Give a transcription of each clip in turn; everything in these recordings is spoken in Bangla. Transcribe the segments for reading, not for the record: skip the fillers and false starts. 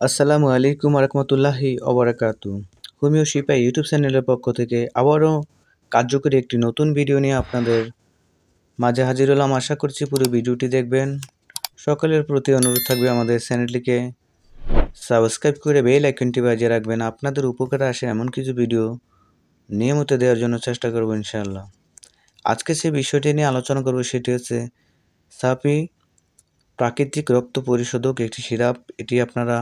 আসসালামু আলাইকুম রহমতুল্লাহি অবরাকাতু। হোমিও শিপা ইউটিউব চ্যানেলের পক্ষ থেকে আবারও কার্যকরী একটি নতুন ভিডিও নিয়ে আপনাদের মাঝে হাজির হলাম। আশা করছি পুরো ভিডিওটি দেখবেন। সকলের প্রতি অনুরোধ থাকবে আমাদের চ্যানেলটিকে সাবস্ক্রাইব করে বেল আইকনটি বাজিয়ে রাখবেন। আপনাদের উপকারে আসে এমন কিছু ভিডিও নিয়মিত দেওয়ার জন্য চেষ্টা করব ইনশাআল্লাহ। আজকে যে বিষয়টি নিয়ে আলোচনা করব সেটি হচ্ছে সাপি প্রাকৃতিক রক্ত পরিশোধক একটি সিরাপ। এটি আপনারা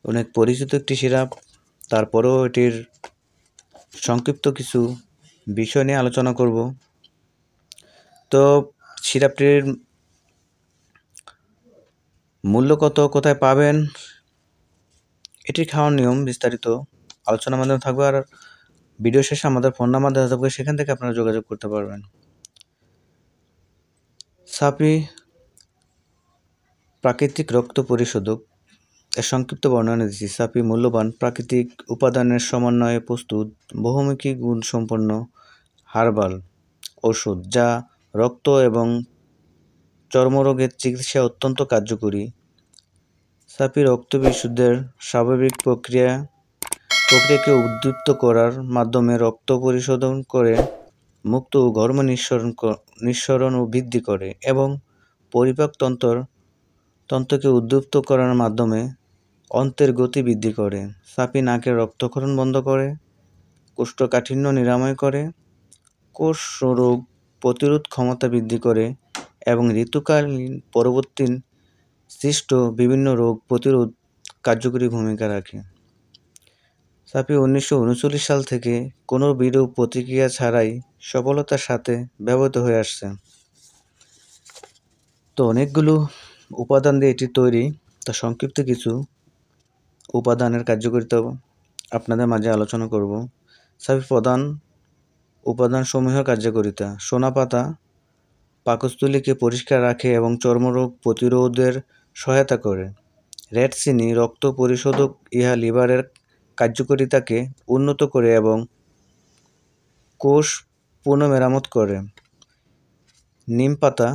অনেক পরিচিত একটি সিরাপ, তারপরেও এটির সংক্ষিপ্ত কিছু বিষয় নিয়ে আলোচনা করব। তো সিরাপটির মূল্য কত, কোথায় পাবেন, এটির খাওয়ার নিয়ম বিস্তারিত আলোচনার মাধ্যমে থাকবে। আর ভিডিও শেষে আমাদের ফোন নাম্বার দেওয়া থাকবে, সেখান থেকে আপনারা যোগাযোগ করতে পারবেন। সাপি প্রাকৃতিক রক্ত পরিশোধক এর সংক্ষিপ্ত বর্ণনা দিচ্ছি। সাপি মূল্যবান প্রাকৃতিক উপাদানের সমন্বয়ে প্রস্তুত বহুমুখী গুণসম্পন্ন হার্বাল ঔষধ, যা রক্ত এবং চর্মরোগের চিকিৎসায় অত্যন্ত কার্যকরী। সাপি রক্ত বিশুদ্ধের স্বাভাবিক প্রক্রিয়াকে উদ্দীপ্ত করার মাধ্যমে রক্ত পরিশোধন করে মুক্ত ও ঘর্ম নিঃসরণ ও বৃদ্ধি করে এবং পরিপাক তন্ত্রকে উদ্দীপ্ত করার মাধ্যমে অন্ত্রের গতি বৃদ্ধি করে। সাপি নাকের রক্তক্ষরণ বন্ধ করে, কোষ্ঠকাঠিন্য নিরাময় করে, কোষ রোগ প্রতিরোধ ক্ষমতা বৃদ্ধি করে এবং ঋতুকালীন পরবর্তী সৃষ্ট বিভিন্ন রোগ প্রতিরোধ কার্যকরী ভূমিকা রাখে। সাপি 1939 সাল থেকে কোনো বিরূপ প্রতিক্রিয়া ছাড়াই সফলতার সাথে ব্যবহৃত হয়ে আসছে। তো অনেকগুলো উপাদান দিয়ে এটি তৈরি। তা সংক্ষিপ্ত কিছু উপাদানের কার্যকারিতা আপনাদের মাঝে আলোচনা করব। সাপি প্রধান উপাদানসমূহের কার্যকারিতা: সোনা পাতা পাকস্থলীকে পরিষ্কার রাখে এবং চর্মরোগ প্রতিরোধের সহায়তা করে। রেড চিনি রক্ত পরিশোধক, ইহা লিভারের কার্যকারিতাকে উন্নত করে এবং কোষ পুনঃমেরামত করে। নিম পাতা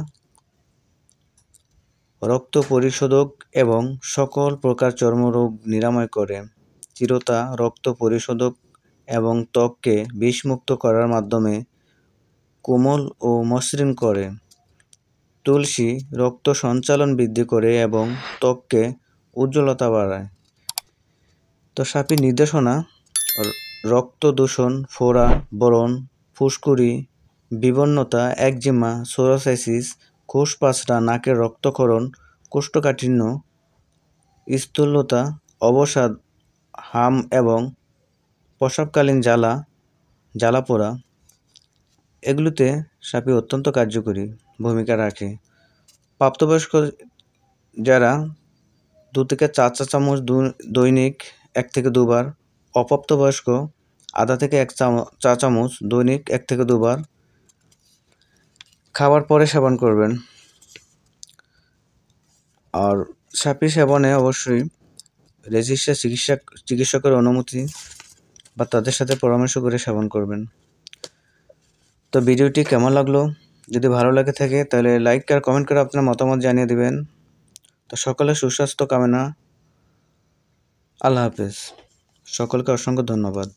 রক্ত পরিশোধক এবং সকল প্রকার চর্মরোগ নিরাময় করে। চিরতা রক্ত পরিশোধক এবং ত্বককে বিষমুক্ত করার মাধ্যমে কোমল ও মসৃণ করে। তুলসী রক্ত সঞ্চালন বৃদ্ধি করে এবং ত্বককে উজ্জ্বলতা বাড়ায়। তো সাপি নির্দেশনা: রক্ত দূষণ, ফোড়া, ব্রণ, ফুসকুড়ি, বিবর্ণতা, একজিমা, সোরাসাইটিস, কোষপাঁচড়া, নাকের রক্তক্ষরণ, কোষ্ঠকাঠিন্য, স্থূলতা, অবসাদ, হাম এবং প্রসবকালীন জ্বালাপোড়া, এগুলোতে সাপি অত্যন্ত কার্যকরী ভূমিকা রাখে। প্রাপ্তবয়স্ক যারা 2 থেকে 4 চা চামচ দৈনিক 1 থেকে 2 বার, অপ্রাপ্তবয়স্ক আধা থেকে 1 চা চামচ দৈনিক 1 থেকে 2 বার খাবার পরে সেবন করবেন। আর সাপি সেবনে অবশ্যই রেজিস্টার চিকিৎসকের অনুমতি বা তাদের সাথে পরামর্শ করে সেবন করবেন। তো ভিডিওটি কেমন লাগলো? যদি ভালো লাগে থাকে তাহলে লাইক আর কমেন্ট করে আপনার মতামত জানিয়ে দিবেন। তো সকলের সুস্বাস্থ্য কামনা। আল্লাহ হাফেজ। সকলকে অসংখ্য ধন্যবাদ।